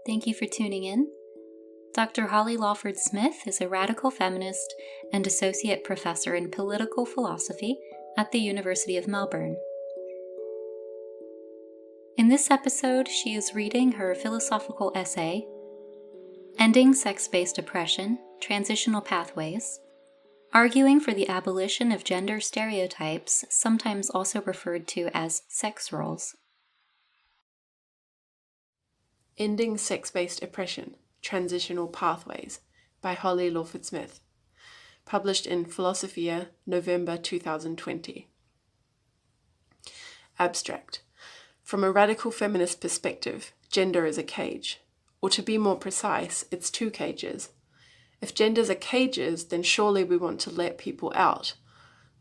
Thank you for tuning in. Dr. Holly Lawford-Smith is a radical feminist and associate professor in political philosophy at the University of Melbourne. In this episode, she is reading her philosophical essay, Ending Sex-Based Oppression, Transitional Pathways, arguing for the abolition of gender stereotypes, sometimes also referred to as sex roles. Ending Sex-Based Oppression, Transitional Pathways by Holly Lawford-Smith, published in Philosophia, November 2020. Abstract. From a radical feminist perspective, gender is a cage. Or to be more precise, it's two cages. If genders are cages, then surely we want to let people out.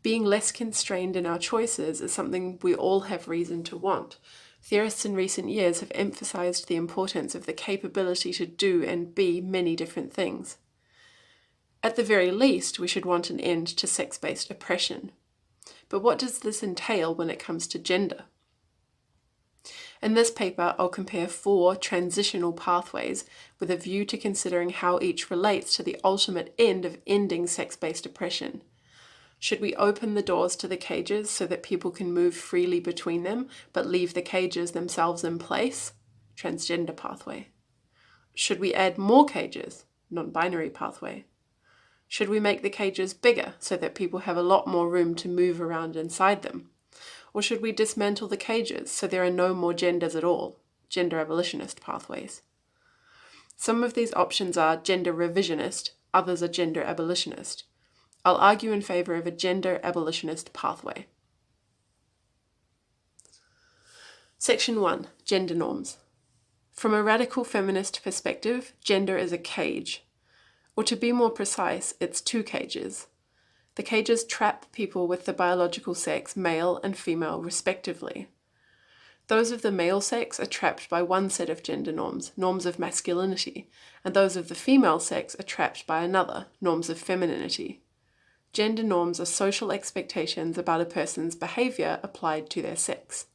Being less constrained in our choices is something we all have reason to want. Theorists in recent years have emphasized the importance of the capability to do and be many different things. At the very least, we should want an end to sex-based oppression. But what does this entail when it comes to gender? In this paper, I'll compare 4 transitional pathways with a view to considering how each relates to the ultimate end of ending sex-based oppression. Should we open the doors to the cages so that people can move freely between them, but leave the cages themselves in place? Transgender pathway. Should we add more cages? Non-binary pathway. Should we make the cages bigger so that people have a lot more room to move around inside them? Or should we dismantle the cages so there are no more genders at all? Gender abolitionist pathways. Some of these options are gender revisionist, others are gender abolitionist. I'll argue in favour of a gender abolitionist pathway. Section 1. Gender norms. From a radical feminist perspective, gender is a cage. Or to be more precise, it's two cages. The cages trap people with the biological sex, male and female respectively. Those of the male sex are trapped by one set of gender norms, norms of masculinity, and those of the female sex are trapped by another, norms of femininity. Gender norms are social expectations about a person's behaviour applied to their sex.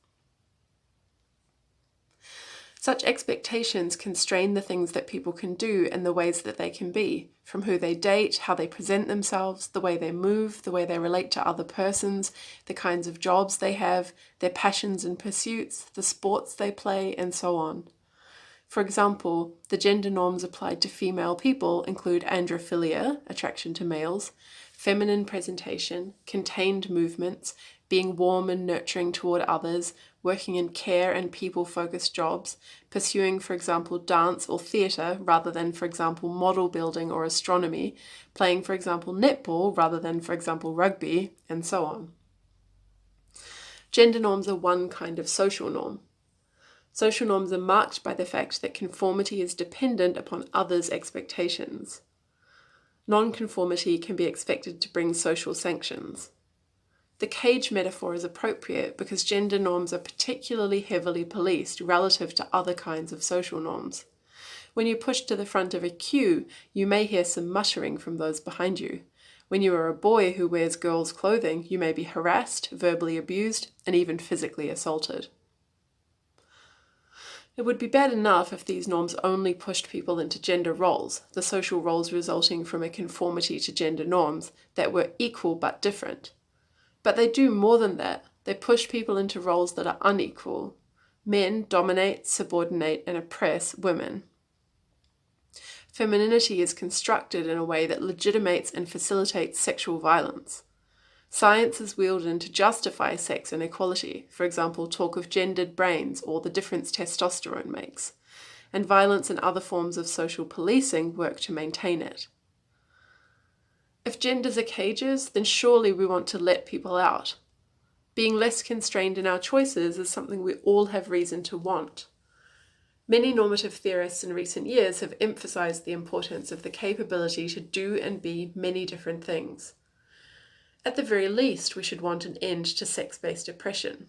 Such expectations constrain the things that people can do and the ways that they can be, from who they date, how they present themselves, the way they move, the way they relate to other persons, the kinds of jobs they have, their passions and pursuits, the sports they play, and so on. For example, the gender norms applied to female people include androphilia, attraction to males, feminine presentation, contained movements, being warm and nurturing toward others, working in care and people-focused jobs, pursuing, for example, dance or theatre rather than, for example, model building or astronomy, playing, for example, netball rather than, for example, rugby, and so on. Gender norms are one kind of social norm. Social norms are marked by the fact that conformity is dependent upon others' expectations. Non-conformity can be expected to bring social sanctions. The cage metaphor is appropriate because gender norms are particularly heavily policed relative to other kinds of social norms. When you push to the front of a queue, you may hear some muttering from those behind you. When you are a boy who wears girls' clothing, you may be harassed, verbally abused, and even physically assaulted. It would be bad enough if these norms only pushed people into gender roles, the social roles resulting from a conformity to gender norms that were equal but different. But they do more than that. They push people into roles that are unequal. Men dominate, subordinate, and oppress women. Femininity is constructed in a way that legitimates and facilitates sexual violence. Science is wielded in to justify sex inequality, for example, talk of gendered brains or the difference testosterone makes, and violence and other forms of social policing work to maintain it. If genders are cages, then surely we want to let people out. Being less constrained in our choices is something we all have reason to want. Many normative theorists in recent years have emphasized the importance of the capability to do and be many different things. At the very least, we should want an end to sex-based oppression.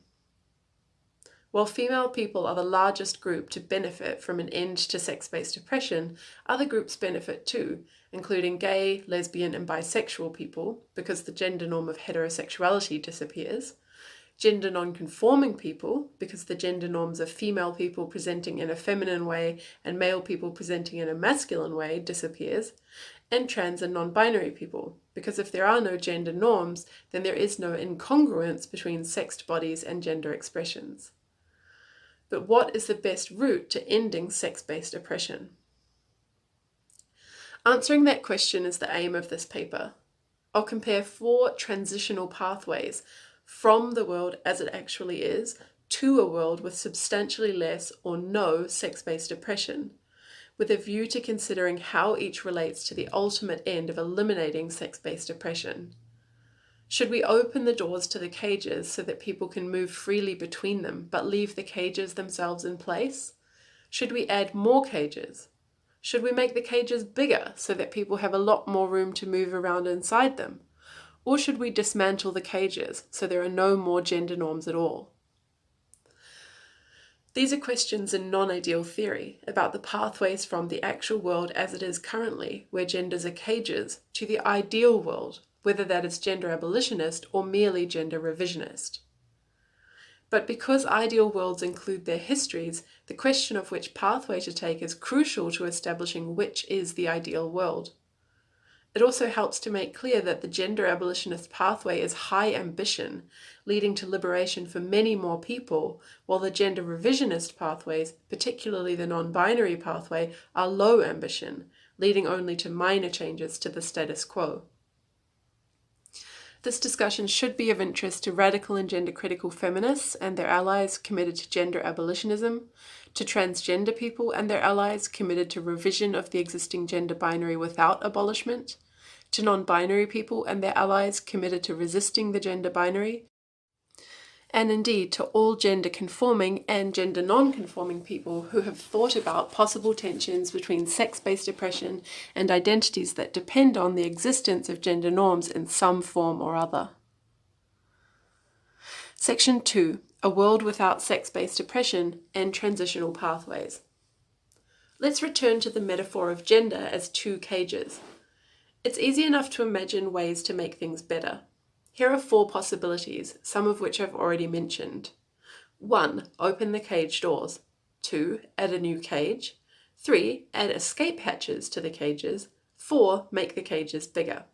While female people are the largest group to benefit from an end to sex-based oppression, other groups benefit too, including gay, lesbian, and bisexual people, because the gender norm of heterosexuality disappears, Gender non-conforming people, because the gender norms of female people presenting in a feminine way and male people presenting in a masculine way disappears, and trans and non-binary people, because if there are no gender norms, then there is no incongruence between sexed bodies and gender expressions. But what is the best route to ending sex-based oppression? Answering that question is the aim of this paper. I'll compare 4 transitional pathways from the world as it actually is to a world with substantially less or no sex-based oppression, with a view to considering how each relates to the ultimate end of eliminating sex-based oppression. Should we open the doors to the cages so that people can move freely between them, but leave the cages themselves in place? Should we add more cages? Should we make the cages bigger so that people have a lot more room to move around inside them? Or should we dismantle the cages so there are no more gender norms at all? These are questions in non-ideal theory about the pathways from the actual world as it is currently, where genders are cages, to the ideal world, whether that is gender abolitionist or merely gender revisionist. But because ideal worlds include their histories, the question of which pathway to take is crucial to establishing which is the ideal world. It also helps to make clear that the gender abolitionist pathway is high ambition, leading to liberation for many more people, while the gender revisionist pathways, particularly the non-binary pathway, are low ambition, leading only to minor changes to the status quo. This discussion should be of interest to radical and gender-critical feminists and their allies committed to gender abolitionism, to transgender people and their allies committed to revision of the existing gender binary without abolishment, to non-binary people and their allies committed to resisting the gender binary, and indeed to all gender-conforming and gender non-conforming people who have thought about possible tensions between sex-based oppression and identities that depend on the existence of gender norms in some form or other. Section 2. A world without sex-based oppression and transitional pathways. Let's return to the metaphor of gender as 2 cages. It's easy enough to imagine ways to make things better. Here are 4 possibilities, some of which I've already mentioned. 1. Open the cage doors. 2. Add a new cage. 3. Add escape hatches to the cages. 4. Make the cages bigger.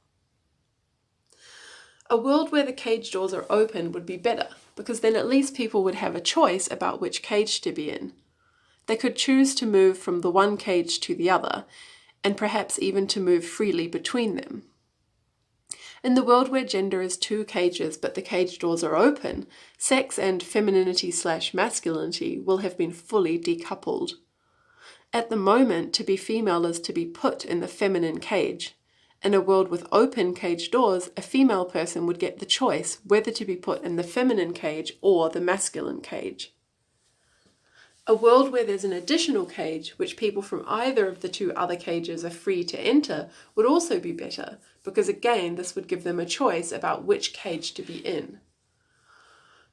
A world where the cage doors are open would be better, because then at least people would have a choice about which cage to be in. They could choose to move from the one cage to the other, and perhaps even to move freely between them. In the world where gender is 2 cages but the cage doors are open, sex and femininity/masculinity will have been fully decoupled. At the moment, to be female is to be put in the feminine cage. In a world with open cage doors, a female person would get the choice whether to be put in the feminine cage or the masculine cage. A world where there's an additional cage, which people from either of the 2 other cages are free to enter, would also be better, because again, this would give them a choice about which cage to be in.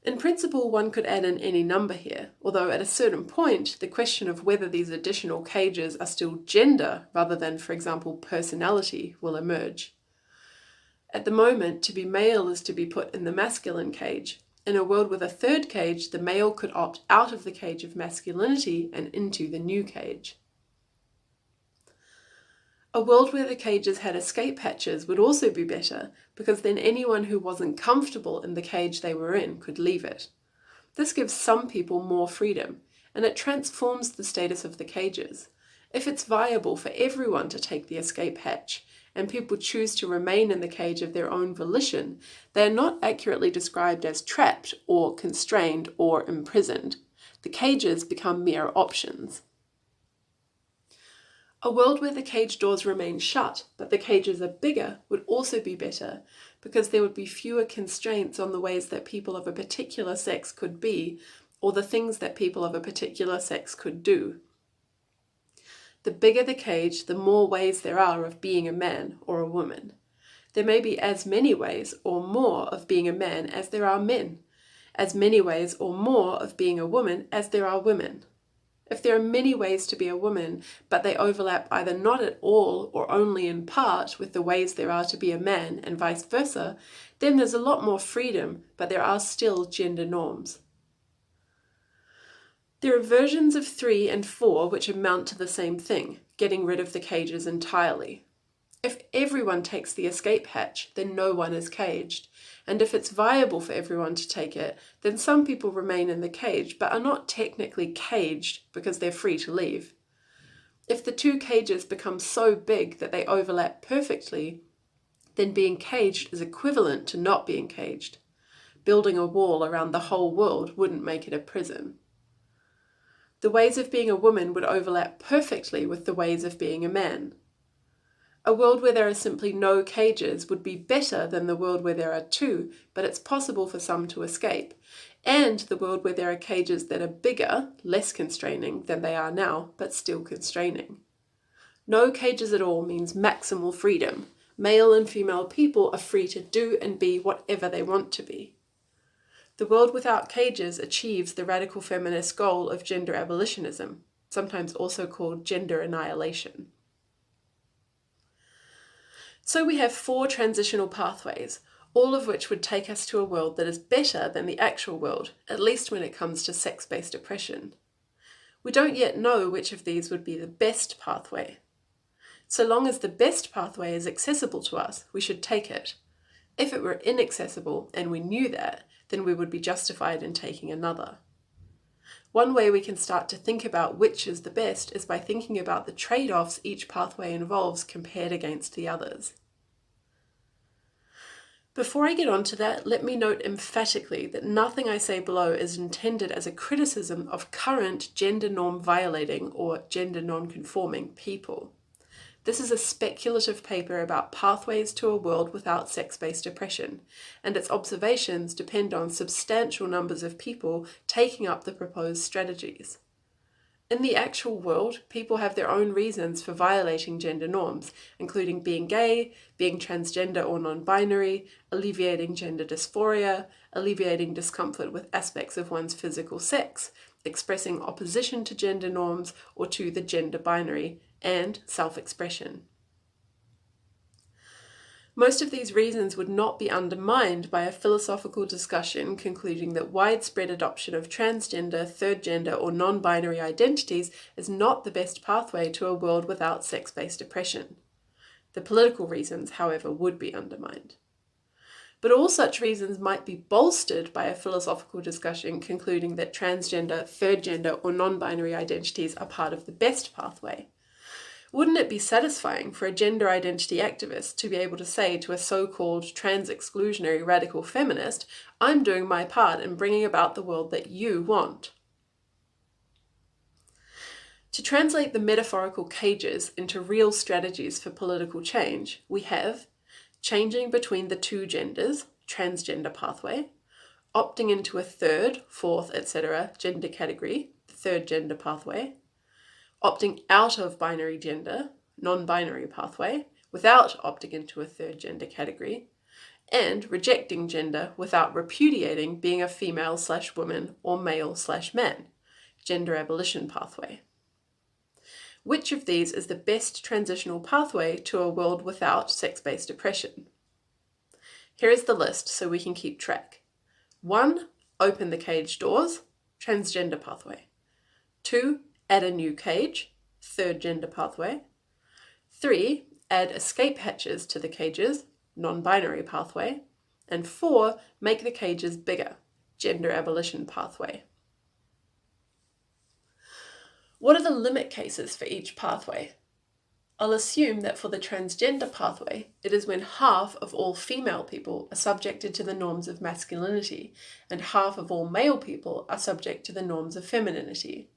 In principle, one could add in any number here, although at a certain point, the question of whether these additional cages are still gender rather than, for example, personality will emerge. At the moment, to be male is to be put in the masculine cage. In a world with a 3rd cage, the male could opt out of the cage of masculinity and into the new cage. A world where the cages had escape hatches would also be better, because then anyone who wasn't comfortable in the cage they were in could leave it. This gives some people more freedom, and it transforms the status of the cages. If it's viable for everyone to take the escape hatch, and people choose to remain in the cage of their own volition, they are not accurately described as trapped or constrained or imprisoned. The cages become mere options. A world where the cage doors remain shut, but the cages are bigger, would also be better, because there would be fewer constraints on the ways that people of a particular sex could be, or the things that people of a particular sex could do. The bigger the cage, the more ways there are of being a man or a woman. There may be as many ways or more of being a man as there are men, as many ways or more of being a woman as there are women. If there are many ways to be a woman, but they overlap either not at all or only in part with the ways there are to be a man and vice versa, then there's a lot more freedom, but there are still gender norms. There are versions of 3 and 4 which amount to the same thing, getting rid of the cages entirely. If everyone takes the escape hatch, then no one is caged. And if it's viable for everyone to take it, then some people remain in the cage but are not technically caged because they're free to leave. If the 2 cages become so big that they overlap perfectly, then being caged is equivalent to not being caged. Building a wall around the whole world wouldn't make it a prison. The ways of being a woman would overlap perfectly with the ways of being a man. A world where there are simply no cages would be better than the world where there are 2, but it's possible for some to escape, and the world where there are cages that are bigger, less constraining than they are now, but still constraining. No cages at all means maximal freedom. Male and female people are free to do and be whatever they want to be. The world without cages achieves the radical feminist goal of gender abolitionism, sometimes also called gender annihilation. So we have 4 transitional pathways, all of which would take us to a world that is better than the actual world, at least when it comes to sex-based oppression. We don't yet know which of these would be the best pathway. So long as the best pathway is accessible to us, we should take it. If it were inaccessible and we knew that, then we would be justified in taking another. One way we can start to think about which is the best is by thinking about the trade-offs each pathway involves compared against the others. Before I get on to that, let me note emphatically that nothing I say below is intended as a criticism of current gender norm violating or gender non-conforming people. This is a speculative paper about pathways to a world without sex-based oppression, and its observations depend on substantial numbers of people taking up the proposed strategies. In the actual world, people have their own reasons for violating gender norms, including being gay, being transgender or non-binary, alleviating gender dysphoria, alleviating discomfort with aspects of one's physical sex, expressing opposition to gender norms or to the gender binary, and self-expression. Most of these reasons would not be undermined by a philosophical discussion concluding that widespread adoption of transgender, third gender, or non-binary identities is not the best pathway to a world without sex-based oppression. The political reasons, however, would be undermined. But all such reasons might be bolstered by a philosophical discussion concluding that transgender, third gender, or non-binary identities are part of the best pathway. Wouldn't it be satisfying for a gender identity activist to be able to say to a so-called trans-exclusionary radical feminist, I'm doing my part in bringing about the world that you want? To translate the metaphorical cages into real strategies for political change, we have changing between the 2 genders, transgender pathway, opting into a third, fourth, etc. gender category, the third gender pathway, opting out of binary gender, non-binary pathway, without opting into a third gender category, and rejecting gender without repudiating being a female/woman or male/man, gender abolition pathway. Which of these is the best transitional pathway to a world without sex-based oppression? Here is the list so we can keep track. 1. Open the cage doors, transgender pathway. 2. Add a new cage, third gender pathway. 3. Add escape hatches to the cages, non-binary pathway. And 4. Make the cages bigger, gender abolition pathway. What are the limit cases for each pathway? I'll assume that for the transgender pathway, it is when half of all female people are subjected to the norms of masculinity and half of all male people are subject to the norms of femininity.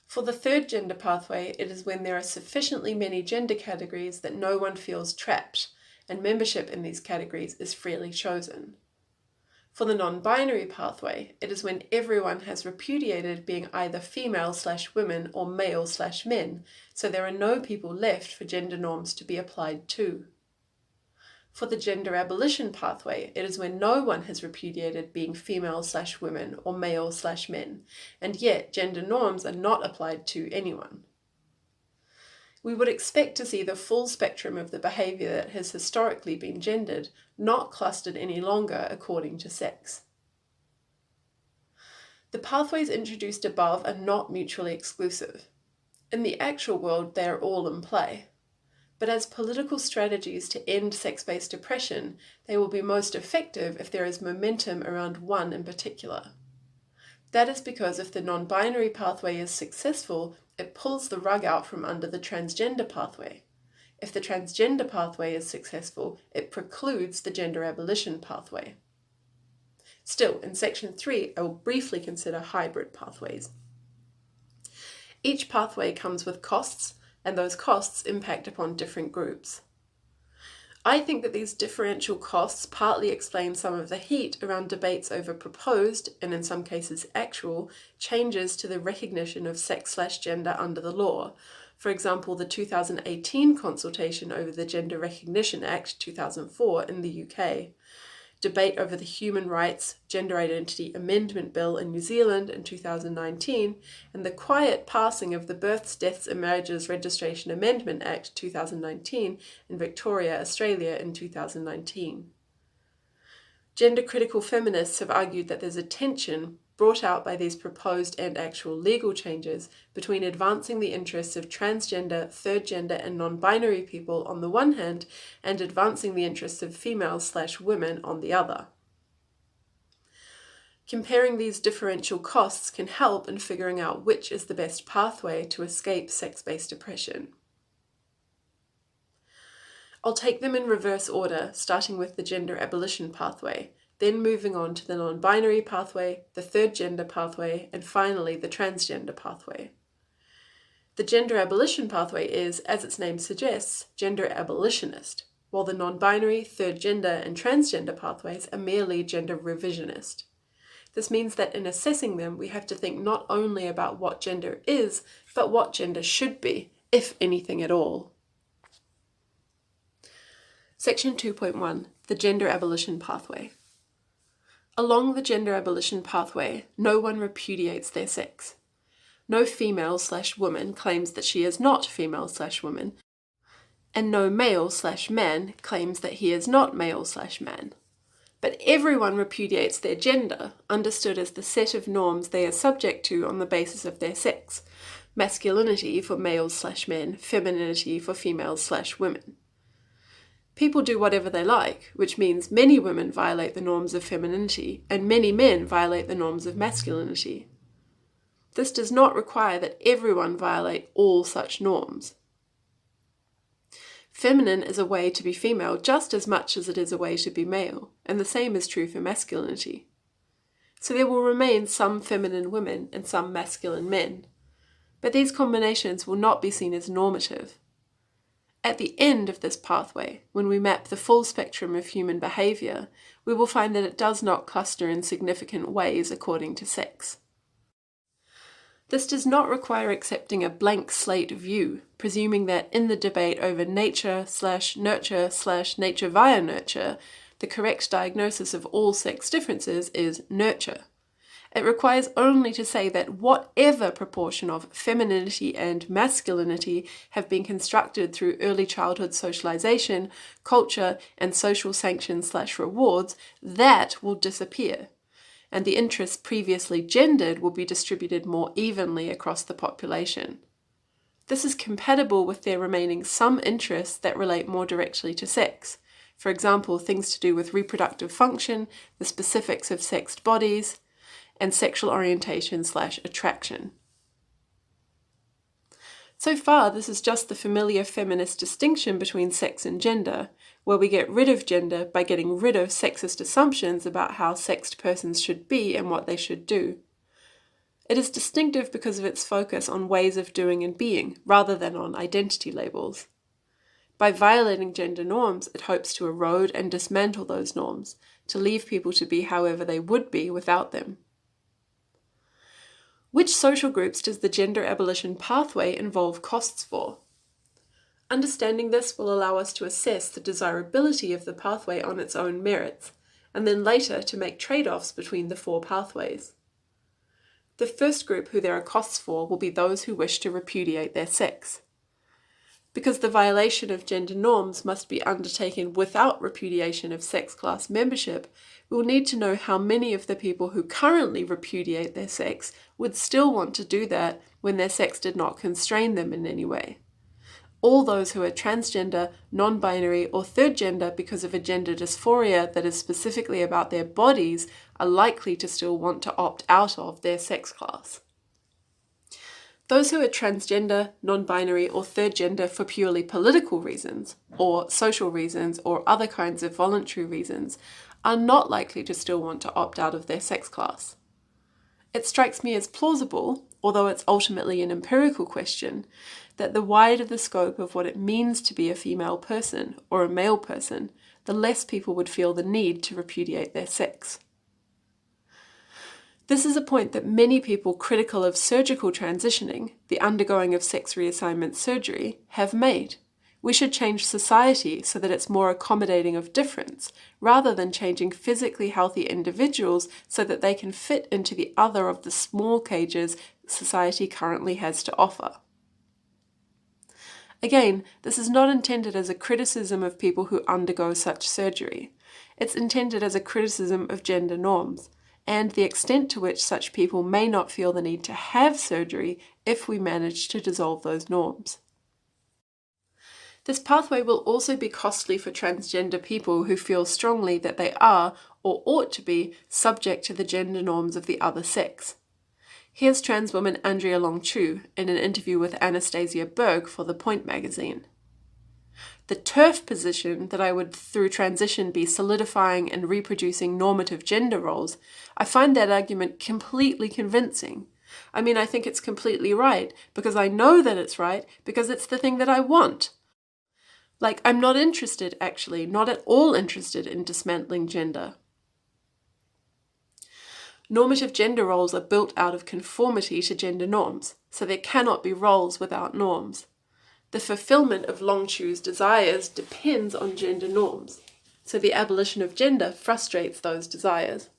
For the third gender pathway, it is when there are sufficiently many gender categories that no one feels trapped, and membership in these categories is freely chosen. For the non-binary pathway, it is when everyone has repudiated being either female/women or male/men, so there are no people left for gender norms to be applied to. For the gender abolition pathway, it is when no one has repudiated being female/women or male/men, and yet gender norms are not applied to anyone. We would expect to see the full spectrum of the behaviour that has historically been gendered, not clustered any longer according to sex. The pathways introduced above are not mutually exclusive. In the actual world, they are all in play. But as political strategies to end sex-based oppression, they will be most effective if there is momentum around one in particular. That is because if the non-binary pathway is successful, it pulls the rug out from under the transgender pathway. If the transgender pathway is successful, it precludes the gender abolition pathway. Still, in section 3, I will briefly consider hybrid pathways. Each pathway comes with costs, and those costs impact upon different groups. I think that these differential costs partly explain some of the heat around debates over proposed, and in some cases actual, changes to the recognition of sex/gender under the law. For example, the 2018 consultation over the Gender Recognition Act 2004 in the UK, debate over the Human Rights Gender Identity Amendment Bill in New Zealand in 2019, and the quiet passing of the Births, Deaths and Marriages Registration Amendment Act 2019 in Victoria, Australia in 2019. Gender-critical feminists have argued that there's a tension brought out by these proposed and actual legal changes between advancing the interests of transgender, third gender and non-binary people on the one hand, and advancing the interests of females/women on the other. Comparing these differential costs can help in figuring out which is the best pathway to escape sex-based oppression. I'll take them in reverse order, starting with the gender abolition pathway, then moving on to the non-binary pathway, the third gender pathway, and finally the transgender pathway. The gender abolition pathway is, as its name suggests, gender abolitionist, while the non-binary, third gender, and transgender pathways are merely gender revisionist. This means that in assessing them, we have to think not only about what gender is, but what gender should be, if anything at all. Section 2.1, the gender abolition pathway. Along the gender abolition pathway, no one repudiates their sex. No female/woman claims that she is not female/woman, and no male/man claims that he is not male/man. But everyone repudiates their gender, understood as the set of norms they are subject to on the basis of their sex, masculinity for males/men, femininity for females/women. People do whatever they like, which means many women violate the norms of femininity, and many men violate the norms of masculinity. This does not require that everyone violate all such norms. Feminine is a way to be female just as much as it is a way to be male, and the same is true for masculinity. So there will remain some feminine women and some masculine men, but these combinations will not be seen as normative. At the end of this pathway, when we map the full spectrum of human behaviour, we will find that it does not cluster in significant ways according to sex. This does not require accepting a blank slate view, presuming that in the debate over nature/nurture/nature via nurture, the correct diagnosis of all sex differences is nurture. It requires only to say that whatever proportion of femininity and masculinity have been constructed through early childhood socialization, culture, and social sanctions/rewards, that will disappear, and the interests previously gendered will be distributed more evenly across the population. This is compatible with there remaining some interests that relate more directly to sex. For example, things to do with reproductive function, the specifics of sexed bodies, and sexual orientation/attraction. So far, this is just the familiar feminist distinction between sex and gender, where we get rid of gender by getting rid of sexist assumptions about how sexed persons should be and what they should do. It is distinctive because of its focus on ways of doing and being, rather than on identity labels. By violating gender norms, it hopes to erode and dismantle those norms, to leave people to be however they would be without them. Which social groups does the gender abolition pathway involve costs for? Understanding this will allow us to assess the desirability of the pathway on its own merits, and then later to make trade-offs between the 4 pathways. The first group who there are costs for will be those who wish to repudiate their sex. Because the violation of gender norms must be undertaken without repudiation of sex class membership, we will need to know how many of the people who currently repudiate their sex would still want to do that when their sex did not constrain them in any way. All those who are transgender, non-binary, or third gender because of a gender dysphoria that is specifically about their bodies are likely to still want to opt out of their sex class. Those who are transgender, non-binary, or third gender for purely political reasons, or social reasons, or other kinds of voluntary reasons, are not likely to still want to opt out of their sex class. It strikes me as plausible, although it's ultimately an empirical question, that the wider the scope of what it means to be a female person or a male person, the less people would feel the need to repudiate their sex. This is a point that many people critical of surgical transitioning, the undergoing of sex reassignment surgery, have made. We should change society so that it's more accommodating of difference, rather than changing physically healthy individuals so that they can fit into the other of the small cages society currently has to offer. Again, this is not intended as a criticism of people who undergo such surgery. It's intended as a criticism of gender norms, and the extent to which such people may not feel the need to have surgery if we manage to dissolve those norms. This pathway will also be costly for transgender people who feel strongly that they are, or ought to be, subject to the gender norms of the other sex. Here's trans woman Andrea Long-Chu in an interview with Anastasia Berg for The Point magazine. The TERF position that I would through transition be solidifying and reproducing normative gender roles, I find that argument completely convincing. I mean, I think it's completely right, because I know that it's right, because it's the thing that I want. Like, I'm not interested, actually, not at all interested in dismantling gender. Normative gender roles are built out of conformity to gender norms, so there cannot be roles without norms. The fulfillment of Long-Chu's desires depends on gender norms, so the abolition of gender frustrates those desires.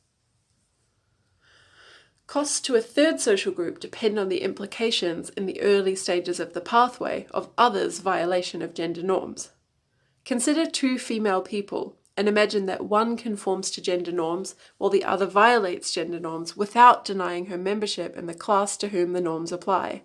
Costs to a third social group depend on the implications in the early stages of the pathway of others' violation of gender norms. Consider 2 female people and imagine that one conforms to gender norms while the other violates gender norms without denying her membership in the class to whom the norms apply.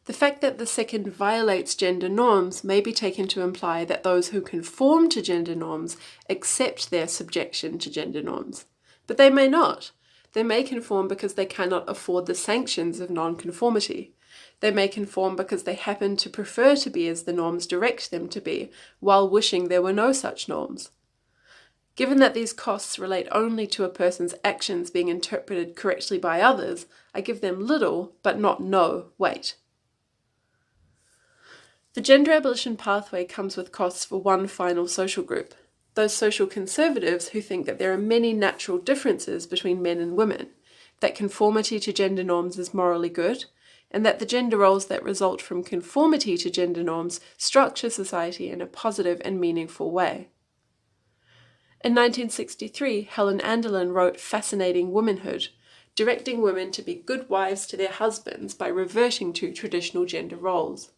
The fact that the second violates gender norms may be taken to imply that those who conform to gender norms accept their subjection to gender norms. But they may not. They may conform because they cannot afford the sanctions of nonconformity. They may conform because they happen to prefer to be as the norms direct them to be, while wishing there were no such norms. Given that these costs relate only to a person's actions being interpreted correctly by others, I give them little, but not no, weight. The gender abolition pathway comes with costs for one final social group, those social conservatives who think that there are many natural differences between men and women, that conformity to gender norms is morally good, and that the gender roles that result from conformity to gender norms structure society in a positive and meaningful way. In 1963, Helen Anderlin wrote Fascinating Womanhood, directing women to be good wives to their husbands by reverting to traditional gender roles.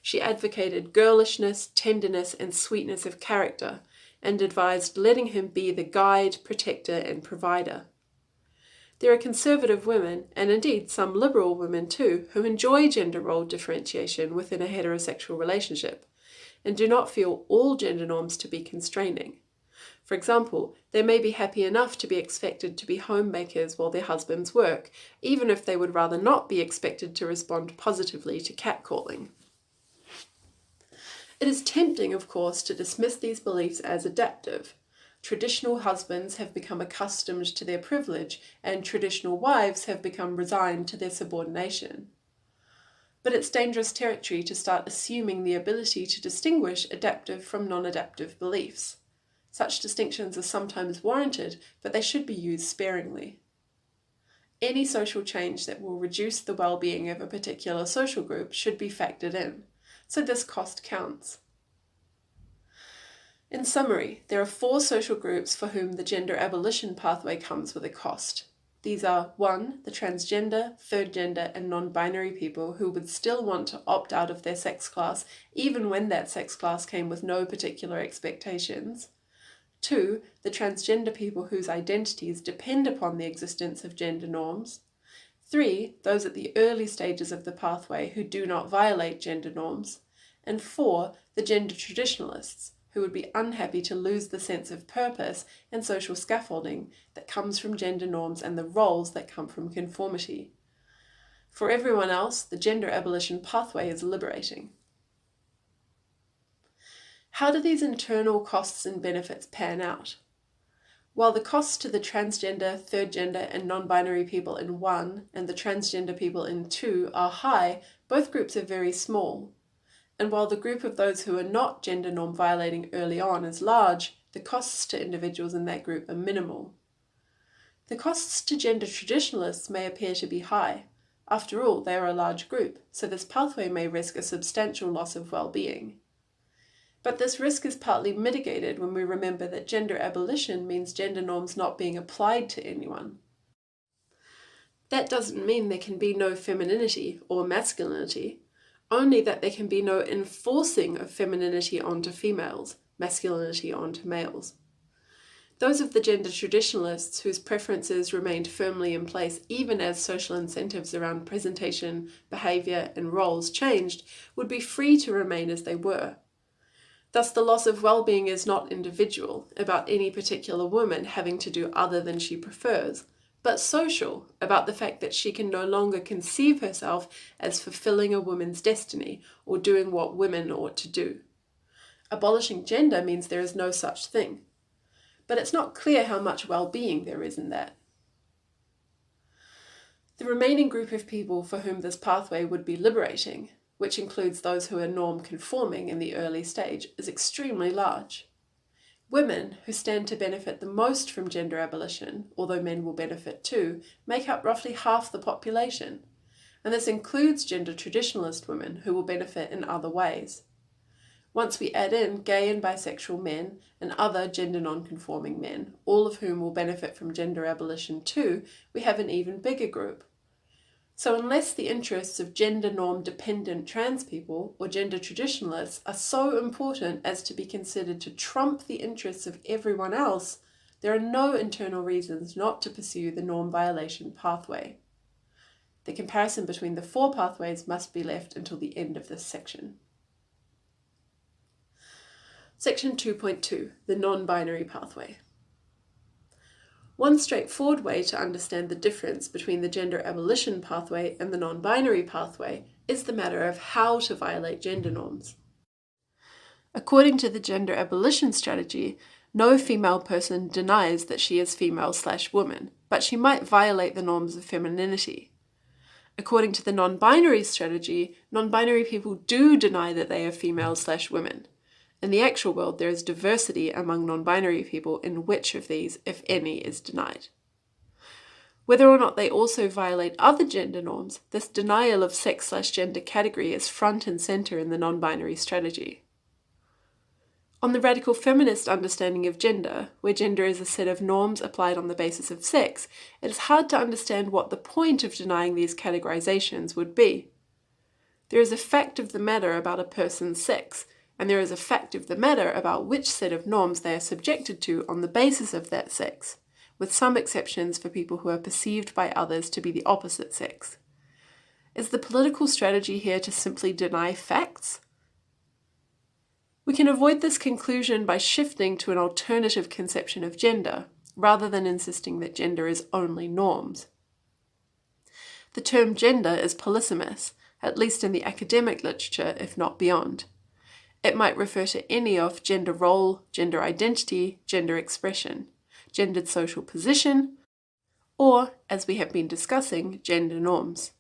She advocated girlishness, tenderness, and sweetness of character, and advised letting him be the guide, protector, and provider. There are conservative women, and indeed some liberal women too, who enjoy gender role differentiation within a heterosexual relationship, and do not feel all gender norms to be constraining. For example, they may be happy enough to be expected to be homemakers while their husbands work, even if they would rather not be expected to respond positively to catcalling. It is tempting, of course, to dismiss these beliefs as adaptive. Traditional husbands have become accustomed to their privilege, and traditional wives have become resigned to their subordination. But it's dangerous territory to start assuming the ability to distinguish adaptive from non-adaptive beliefs. Such distinctions are sometimes warranted, but they should be used sparingly. Any social change that will reduce the well-being of a particular social group should be factored in. so this cost counts. In summary, there are 4 social groups for whom the gender abolition pathway comes with a cost. These are 1. The transgender, third gender, and non-binary people who would still want to opt out of their sex class even when that sex class came with no particular expectations. 2. The transgender people whose identities depend upon the existence of gender norms. 3. Those at the early stages of the pathway who do not violate gender norms. And 4. The gender traditionalists, who would be unhappy to lose the sense of purpose and social scaffolding that comes from gender norms and the roles that come from conformity. For everyone else, the gender abolition pathway is liberating. How do these internal costs and benefits pan out? While the costs to the transgender, third gender, and non-binary people in 1 and the transgender people in 2 are high, both groups are very small. And while the group of those who are not gender norm violating early on is large, the costs to individuals in that group are minimal. The costs to gender traditionalists may appear to be high. After all, they are a large group, so this pathway may risk a substantial loss of well-being. But this risk is partly mitigated when we remember that gender abolition means gender norms not being applied to anyone. That doesn't mean there can be no femininity or masculinity, only that there can be no enforcing of femininity onto females, masculinity onto males. Those of the gender traditionalists whose preferences remained firmly in place even as social incentives around presentation, behaviour and roles changed would be free to remain as they were. Thus the loss of well-being is not individual, about any particular woman having to do other than she prefers, but social, about the fact that she can no longer conceive herself as fulfilling a woman's destiny or doing what women ought to do. Abolishing gender means there is no such thing, but it's not clear how much well-being there is in that. The remaining group of people for whom this pathway would be liberating, which includes those who are norm-conforming in the early stage, is extremely large. Women, who stand to benefit the most from gender abolition, although men will benefit too, make up roughly half the population, and this includes gender traditionalist women who will benefit in other ways. Once we add in gay and bisexual men and other gender non-conforming men, all of whom will benefit from gender abolition too, we have an even bigger group. So unless the interests of gender norm-dependent trans people or gender traditionalists are so important as to be considered to trump the interests of everyone else, there are no internal reasons not to pursue the norm violation pathway. The comparison between the 4 pathways must be left until the end of this section. Section 2.2, the non-binary pathway. One straightforward way to understand the difference between the gender abolition pathway and the non-binary pathway is the matter of how to violate gender norms. According to the gender abolition strategy, no female person denies that she is female/woman, but she might violate the norms of femininity. According to the non-binary strategy, non-binary people do deny that they are female/women. In the actual world, there is diversity among non-binary people in which of these, if any, is denied. Whether or not they also violate other gender norms, this denial of sex/gender category is front and centre in the non-binary strategy. On the radical feminist understanding of gender, where gender is a set of norms applied on the basis of sex, it is hard to understand what the point of denying these categorizations would be. There is a fact of the matter about a person's sex, and there is a fact of the matter about which set of norms they are subjected to on the basis of that sex, with some exceptions for people who are perceived by others to be the opposite sex. Is the political strategy here to simply deny facts? We can avoid this conclusion by shifting to an alternative conception of gender, rather than insisting that gender is only norms. The term gender is polysemous, at least in the academic literature, if not beyond. It might refer to any of gender role, gender identity, gender expression, gendered social position, or, as we have been discussing, gender norms.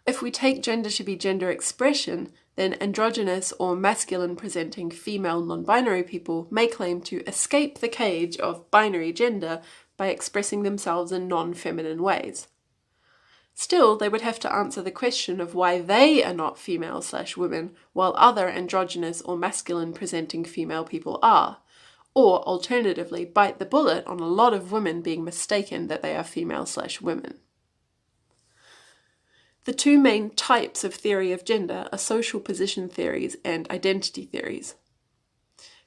If we take gender to be gender expression, then androgynous or masculine-presenting female non-binary people may claim to escape the cage of binary gender by expressing themselves in non-feminine ways. Still, they would have to answer the question of why they are not female/women, while other androgynous or masculine-presenting female people are, or alternatively bite the bullet on a lot of women being mistaken that they are female/women. The two main types of theory of gender are social position theories and identity theories.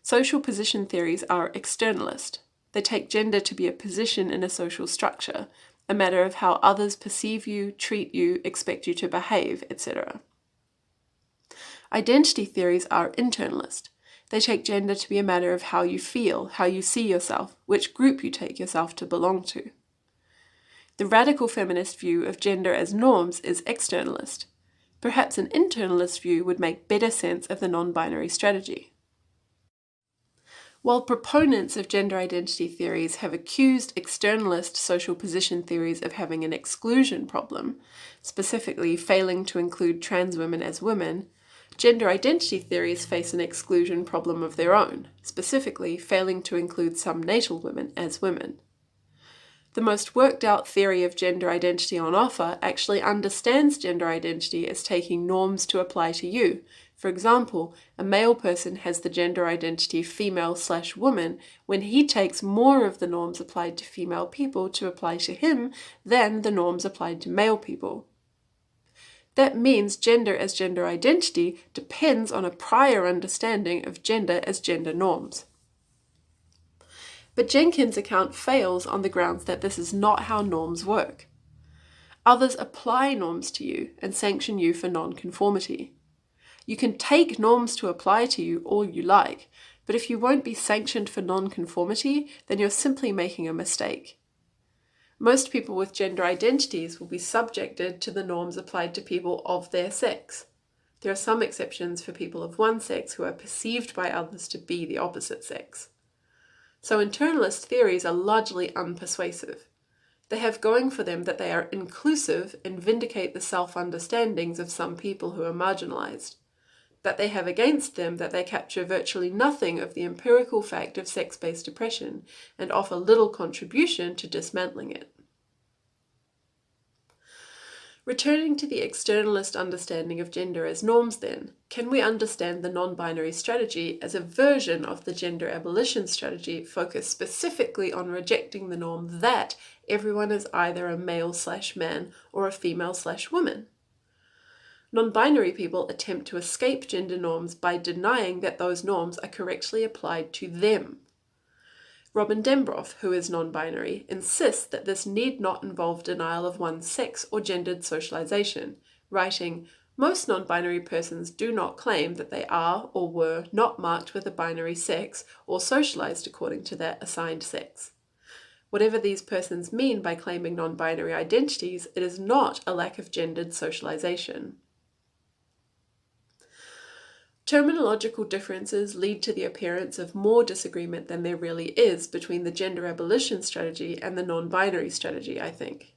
Social position theories are externalist. They take gender to be a position in a social structure, a matter of how others perceive you, treat you, expect you to behave, etc. Identity theories are internalist. They take gender to be a matter of how you feel, how you see yourself, which group you take yourself to belong to. The radical feminist view of gender as norms is externalist. Perhaps an internalist view would make better sense of the non-binary strategy. While proponents of gender identity theories have accused externalist social position theories of having an exclusion problem, specifically failing to include trans women as women, gender identity theories face an exclusion problem of their own, specifically failing to include some natal women as women. The most worked out theory of gender identity on offer actually understands gender identity as taking norms to apply to you. For example, a male person has the gender identity female/woman when he takes more of the norms applied to female people to apply to him than the norms applied to male people. That means gender as gender identity depends on a prior understanding of gender as gender norms. But Jenkins' account fails on the grounds that this is not how norms work. Others apply norms to you and sanction you for non-conformity. You can take norms to apply to you all you like, but if you won't be sanctioned for non-conformity, then you're simply making a mistake. Most people with gender identities will be subjected to the norms applied to people of their sex. There are some exceptions for people of one sex who are perceived by others to be the opposite sex. So internalist theories are largely unpersuasive. They have going for them that they are inclusive and vindicate the self-understandings of some people who are marginalized. But they have against them that they capture virtually nothing of the empirical fact of sex-based oppression and offer little contribution to dismantling it. Returning to the externalist understanding of gender as norms then, can we understand the non-binary strategy as a version of the gender abolition strategy focused specifically on rejecting the norm that everyone is either a male/man or a female/woman? Non-binary people attempt to escape gender norms by denying that those norms are correctly applied to them. Robin Dembroff, who is non-binary, insists that this need not involve denial of one's sex or gendered socialization, writing, "Most non-binary persons do not claim that they are or were not marked with a binary sex or socialized according to that assigned sex. Whatever these persons mean by claiming non-binary identities, it is not a lack of gendered socialization." Terminological differences lead to the appearance of more disagreement than there really is between the gender abolition strategy and the non-binary strategy, I think.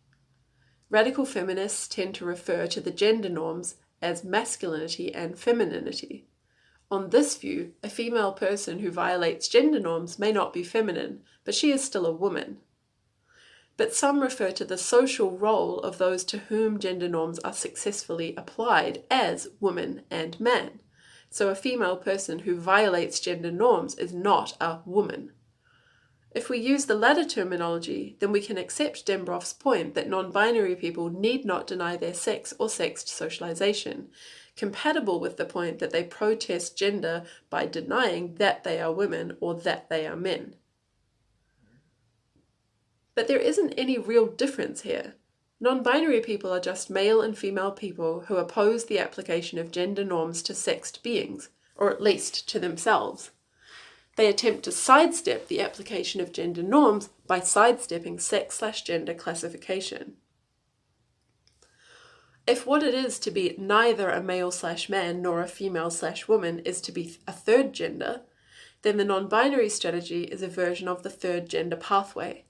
Radical feminists tend to refer to the gender norms as masculinity and femininity. On this view, a female person who violates gender norms may not be feminine, but she is still a woman. But some refer to the social role of those to whom gender norms are successfully applied as woman and man. So a female person who violates gender norms is not a woman. If we use the latter terminology, then we can accept Dembroff's point that non-binary people need not deny their sex or sexed socialization, compatible with the point that they protest gender by denying that they are women or that they are men. But there isn't any real difference here. Non-binary people are just male and female people who oppose the application of gender norms to sexed beings, or at least to themselves. They attempt to sidestep the application of gender norms by sidestepping sex/gender classification. If what it is to be neither a male/man nor a female/woman is to be a third gender, then the non-binary strategy is a version of the third gender pathway.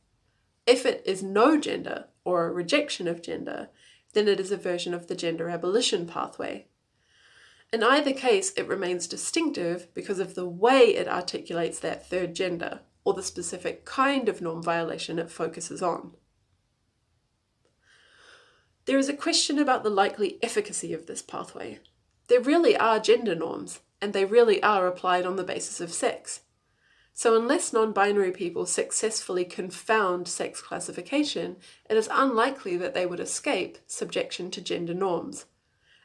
If it is no gender, or a rejection of gender, then it is a version of the gender abolition pathway. In either case, it remains distinctive because of the way it articulates that third gender, or the specific kind of norm violation it focuses on. There is a question about the likely efficacy of this pathway. There really are gender norms, and they really are applied on the basis of sex. So unless non-binary people successfully confound sex classification, it is unlikely that they would escape subjection to gender norms.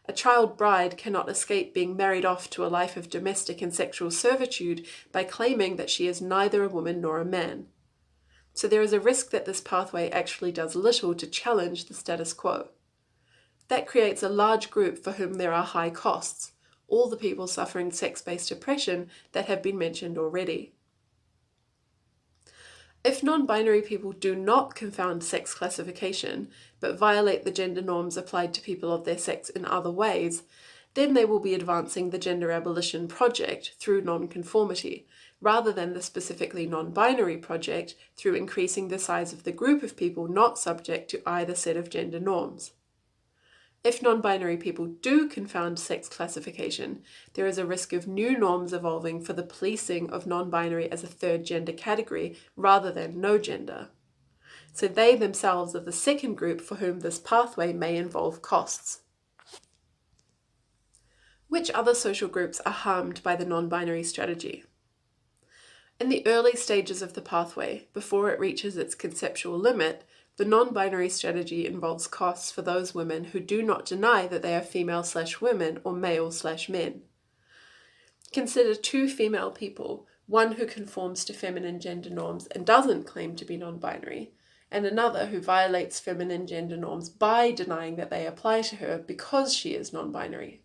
A child bride cannot escape being married off to a life of domestic and sexual servitude by claiming that she is neither a woman nor a man. So there is a risk that this pathway actually does little to challenge the status quo. That creates a large group for whom there are high costs, all the people suffering sex-based oppression that have been mentioned already. If non-binary people do not confound sex classification, but violate the gender norms applied to people of their sex in other ways, then they will be advancing the gender abolition project through non-conformity, rather than the specifically non-binary project through increasing the size of the group of people not subject to either set of gender norms. If non-binary people do confound sex classification, there is a risk of new norms evolving for the policing of non-binary as a third gender category rather than no gender. So they themselves are the second group for whom this pathway may involve costs. Which other social groups are harmed by the non-binary strategy? In the early stages of the pathway, before it reaches its conceptual limit, the non-binary strategy involves costs for those women who do not deny that they are female/women or male/men. Consider two female people, one who conforms to feminine gender norms and doesn't claim to be non-binary, and another who violates feminine gender norms by denying that they apply to her because she is non-binary.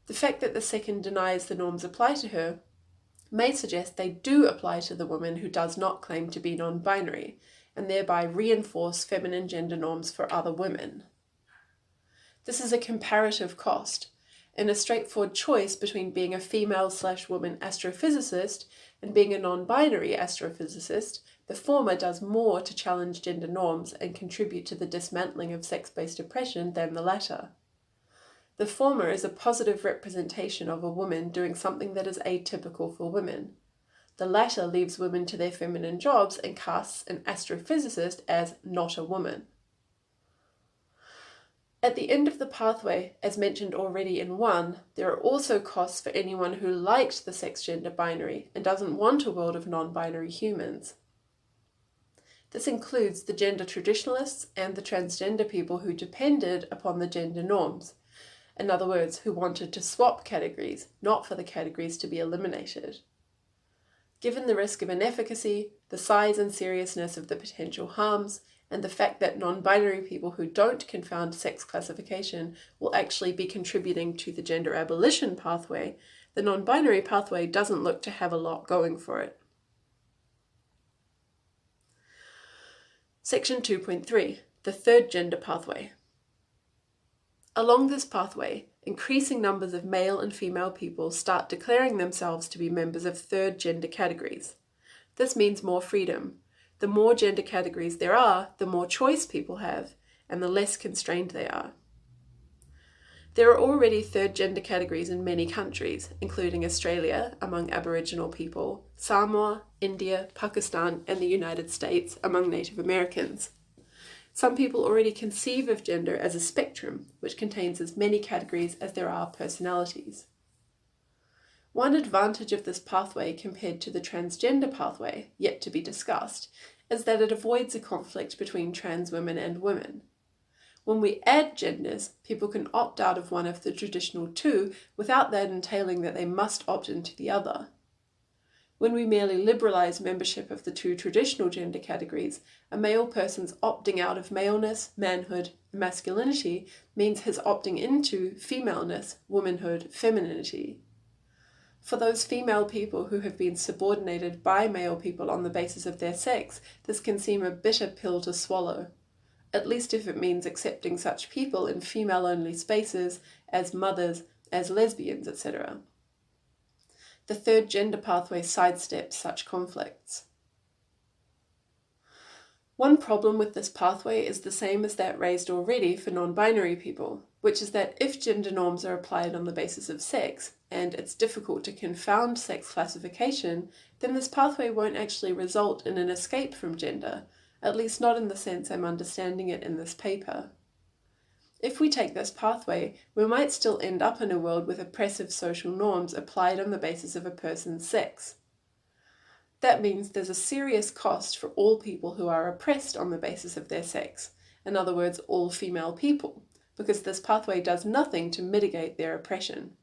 The fact that the second denies the norms apply to her may suggest they do apply to the woman who does not claim to be non-binary, and thereby reinforce feminine gender norms for other women. This is a comparative cost. In a straightforward choice between being a female/woman astrophysicist and being a non-binary astrophysicist, the former does more to challenge gender norms and contribute to the dismantling of sex-based oppression than the latter. The former is a positive representation of a woman doing something that is atypical for women. The latter leaves women to their feminine jobs and casts an astrophysicist as not a woman. At the end of the pathway, as mentioned already in 1, there are also costs for anyone who liked the sex-gender binary and doesn't want a world of non-binary humans. This includes the gender traditionalists and the transgender people who depended upon the gender norms. In other words, who wanted to swap categories, not for the categories to be eliminated. Given the risk of inefficacy, the size and seriousness of the potential harms, and the fact that non-binary people who don't confound sex classification will actually be contributing to the gender abolition pathway, the non-binary pathway doesn't look to have a lot going for it. Section 2.3, the third gender pathway. Along this pathway, increasing numbers of male and female people start declaring themselves to be members of third gender categories. This means more freedom. The more gender categories there are, the more choice people have, and the less constrained they are. There are already third gender categories in many countries, including Australia among Aboriginal people, Samoa, India, Pakistan, and the United States among Native Americans. Some people already conceive of gender as a spectrum, which contains as many categories as there are personalities. One advantage of this pathway compared to the transgender pathway, yet to be discussed, is that it avoids a conflict between trans women and women. When we add genders, people can opt out of one of the traditional two without that entailing that they must opt into the other. When we merely liberalize membership of the two traditional gender categories, a male person's opting out of maleness, manhood, and masculinity means his opting into femaleness, womanhood, femininity. For those female people who have been subordinated by male people on the basis of their sex, this can seem a bitter pill to swallow, at least if it means accepting such people in female-only spaces as mothers, as lesbians, etc. The third gender pathway sidesteps such conflicts. One problem with this pathway is the same as that raised already for non-binary people, which is that if gender norms are applied on the basis of sex, and it's difficult to confound sex classification, then this pathway won't actually result in an escape from gender, at least not in the sense I'm understanding it in this paper. If we take this pathway, we might still end up in a world with oppressive social norms applied on the basis of a person's sex. That means there's a serious cost for all people who are oppressed on the basis of their sex, in other words, all female people, because this pathway does nothing to mitigate their oppression.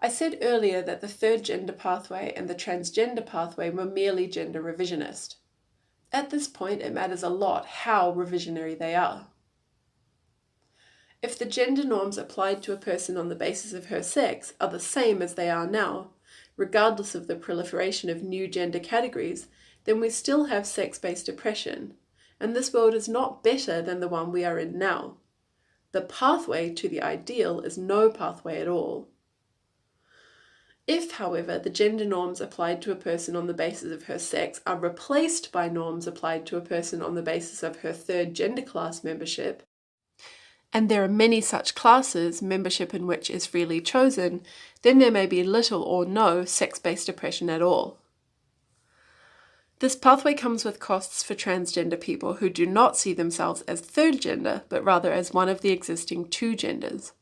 I said earlier that the third gender pathway and the transgender pathway were merely gender revisionist. At this point, it matters a lot how revisionary they are. If the gender norms applied to a person on the basis of her sex are the same as they are now, regardless of the proliferation of new gender categories, then we still have sex-based oppression, and this world is not better than the one we are in now. The pathway to the ideal is no pathway at all. If, however, the gender norms applied to a person on the basis of her sex are replaced by norms applied to a person on the basis of her third gender class membership, and there are many such classes, membership in which is freely chosen, then there may be little or no sex-based oppression at all. This pathway comes with costs for transgender people who do not see themselves as third gender, but rather as one of the existing two genders.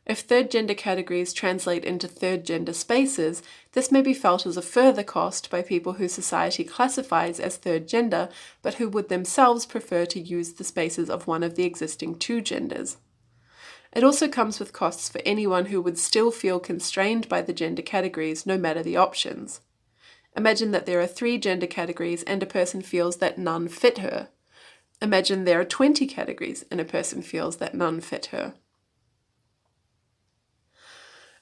If third gender categories translate into third gender spaces, this may be felt as a further cost by people who society classifies as third gender, but who would themselves prefer to use the spaces of one of the existing two genders. It also comes with costs for anyone who would still feel constrained by the gender categories, no matter the options. Imagine that there are 3 gender categories and a person feels that none fit her. Imagine there are 20 categories and a person feels that none fit her.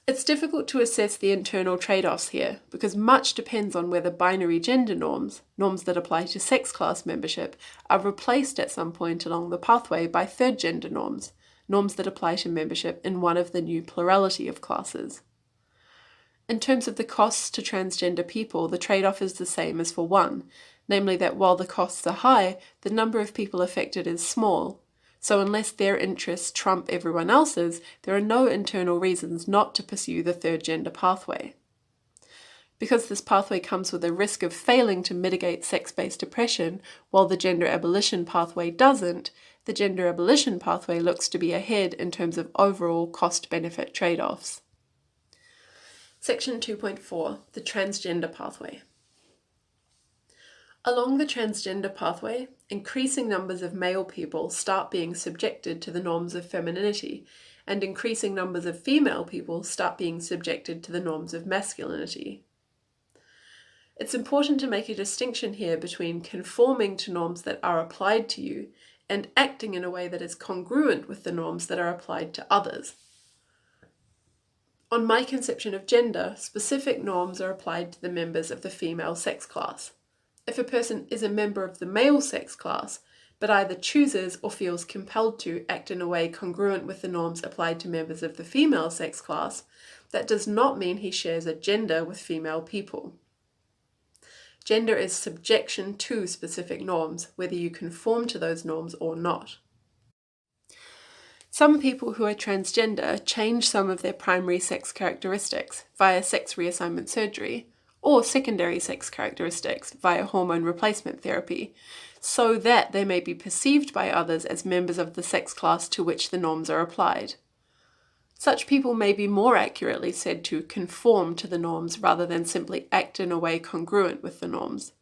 It's difficult to assess the internal trade-offs here, because much depends on whether binary gender norms, norms that apply to sex class membership, are replaced at some point along the pathway by third gender norms, norms that apply to membership in one of the new plurality of classes. In terms of the costs to transgender people, the trade-off is the same as for one, namely that while the costs are high, the number of people affected is small. So unless their interests trump everyone else's, there are no internal reasons not to pursue the third gender pathway. Because this pathway comes with a risk of failing to mitigate sex-based oppression, while the gender abolition pathway doesn't, the gender abolition pathway looks to be ahead in terms of overall cost-benefit trade-offs. Section 2.4, the transgender pathway. Along the transgender pathway, increasing numbers of male people start being subjected to the norms of femininity, and increasing numbers of female people start being subjected to the norms of masculinity. It's important to make a distinction here between conforming to norms that are applied to you and acting in a way that is congruent with the norms that are applied to others. On my conception of gender, specific norms are applied to the members of the female sex class. If a person is a member of the male sex class, but either chooses or feels compelled to act in a way congruent with the norms applied to members of the female sex class, that does not mean he shares a gender with female people. Gender is subjection to specific norms, whether you conform to those norms or not. Some people who are transgender change some of their primary sex characteristics via sex reassignment surgery, or secondary sex characteristics via hormone replacement therapy, so that they may be perceived by others as members of the sex class to which the norms are applied. Such people may be more accurately said to conform to the norms rather than simply act in a way congruent with the norms.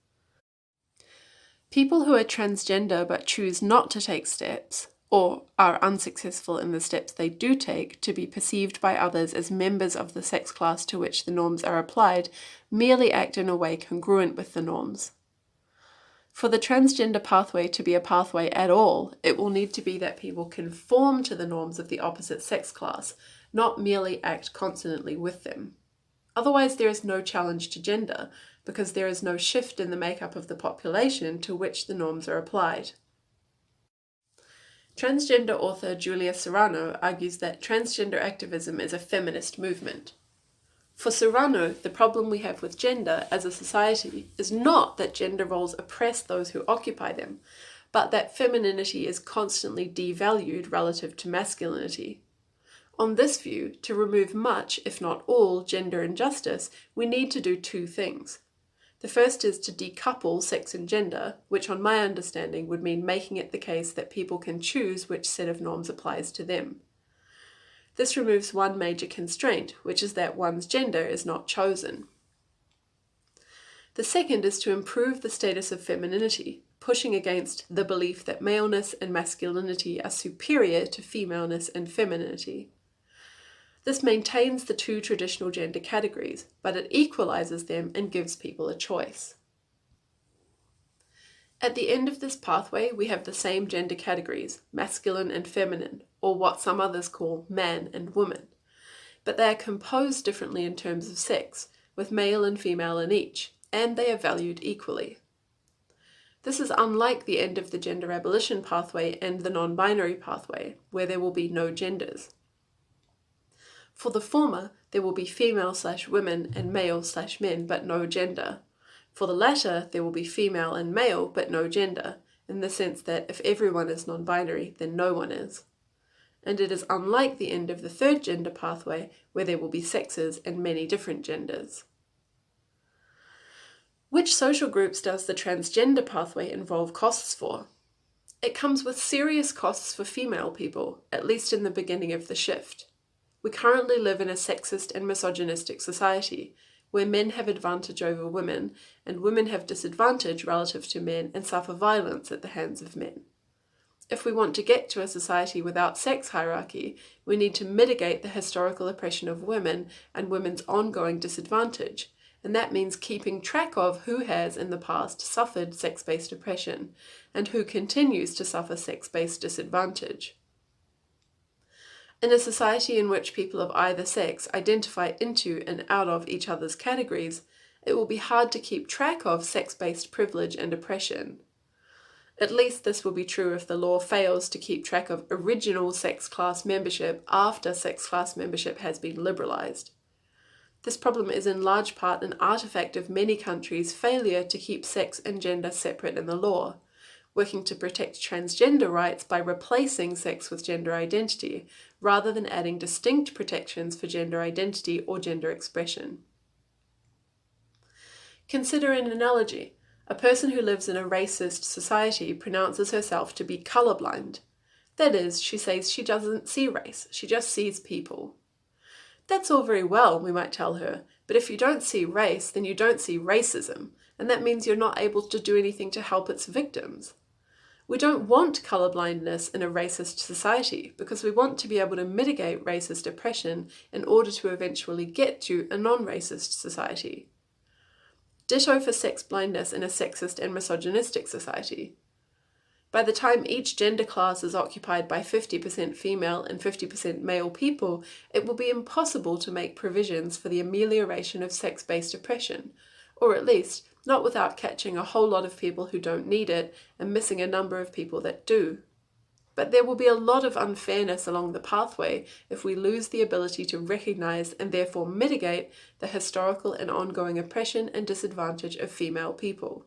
People who are transgender but choose not to take steps, or are unsuccessful in the steps they do take to be perceived by others as members of the sex class to which the norms are applied, merely act in a way congruent with the norms. For the transgender pathway to be a pathway at all, it will need to be that people conform to the norms of the opposite sex class, not merely act consonantly with them. Otherwise, there is no challenge to gender, because there is no shift in the makeup of the population to which the norms are applied. Transgender author Julia Serrano argues that transgender activism is a feminist movement. For Serrano, the problem we have with gender as a society is not that gender roles oppress those who occupy them, but that femininity is constantly devalued relative to masculinity. On this view, to remove much, if not all, gender injustice, we need to do 2 things. The first is to decouple sex and gender, which on my understanding would mean making it the case that people can choose which set of norms applies to them. This removes one major constraint, which is that one's gender is not chosen. The second is to improve the status of femininity, pushing against the belief that maleness and masculinity are superior to femaleness and femininity. This maintains the two traditional gender categories, but it equalizes them and gives people a choice. At the end of this pathway, we have the same gender categories, masculine and feminine, or what some others call man and woman. But they are composed differently in terms of sex, with male and female in each, and they are valued equally. This is unlike the end of the gender abolition pathway and the non-binary pathway, where there will be no genders. For the former, there will be female/women and male/men, but no gender. For the latter, there will be female and male, but no gender, in the sense that if everyone is non-binary, then no one is. And it is unlike the end of the third gender pathway, where there will be sexes and many different genders. Which social groups does the transgender pathway involve costs for? It comes with serious costs for female people, at least in the beginning of the shift. We currently live in a sexist and misogynistic society, where men have advantage over women, and women have disadvantage relative to men and suffer violence at the hands of men. If we want to get to a society without sex hierarchy, we need to mitigate the historical oppression of women and women's ongoing disadvantage, and that means keeping track of who has in the past suffered sex-based oppression, and who continues to suffer sex-based disadvantage. In a society in which people of either sex identify into and out of each other's categories, it will be hard to keep track of sex-based privilege and oppression. At least this will be true if the law fails to keep track of original sex class membership after sex class membership has been liberalised. This problem is in large part an artifact of many countries' failure to keep sex and gender separate in the law, working to protect transgender rights by replacing sex with gender identity, rather than adding distinct protections for gender identity or gender expression. Consider an analogy. A person who lives in a racist society pronounces herself to be colorblind. That is, she says she doesn't see race, she just sees people. That's all very well, we might tell her, but if you don't see race, then you don't see racism, and that means you're not able to do anything to help its victims. We don't want colorblindness in a racist society because we want to be able to mitigate racist oppression in order to eventually get to a non-racist society. Ditto for sex blindness in a sexist and misogynistic society. By the time each gender class is occupied by 50% female and 50% male people, it will be impossible to make provisions for the amelioration of sex-based oppression, or at least not without catching a whole lot of people who don't need it and missing a number of people that do. But there will be a lot of unfairness along the pathway if we lose the ability to recognize and therefore mitigate the historical and ongoing oppression and disadvantage of female people.